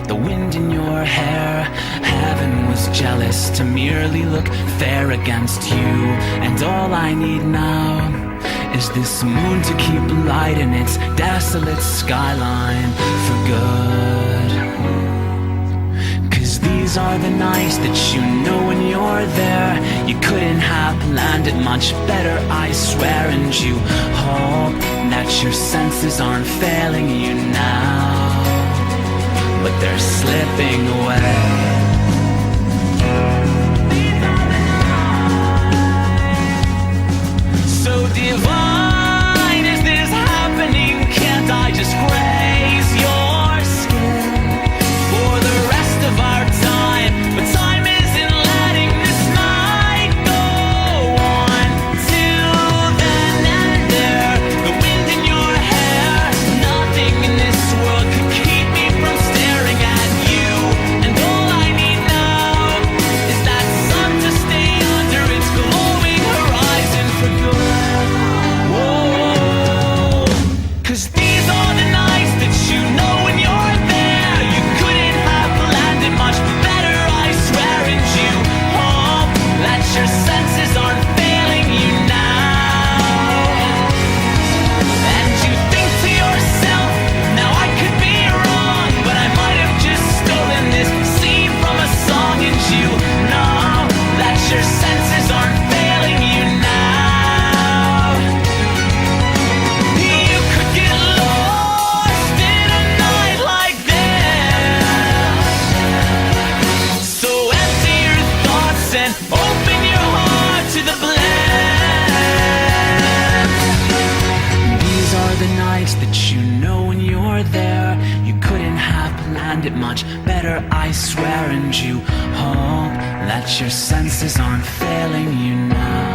the wind in your hair. Heaven was jealous to merely look fair against you. And all I need now is this moon to keep lighting its desolate skyline for good. 'Cause these are the nights that you know when you're there you couldn't have planned it much better, I swear. And you hope that your senses aren't failing you now, but they're slipping away. So divine is this happening, can't I just graze your skin for the rest of our time? But time isn't letting this night go on. Till then and there, the wind in your hair, nothing in this world could keep me from staring at you. And all I need now is that sun to stay under its glowing horizon for good. Whoa, 'cause these are the nights that you know when you're there you couldn't have planned it much better, I swear. And you hope that your senses aren't failing you now, and you think to yourself, now I could be wrong, but I might have just stolen this scene from a song. And you know that your senses aren't failing you now. You could get lost in a night like this, so empty your thoughts and open your heart to the bliss. These are the nights that you know when you're there you couldn't have planned it much better, I swear. And you hope that your senses aren't failing you now.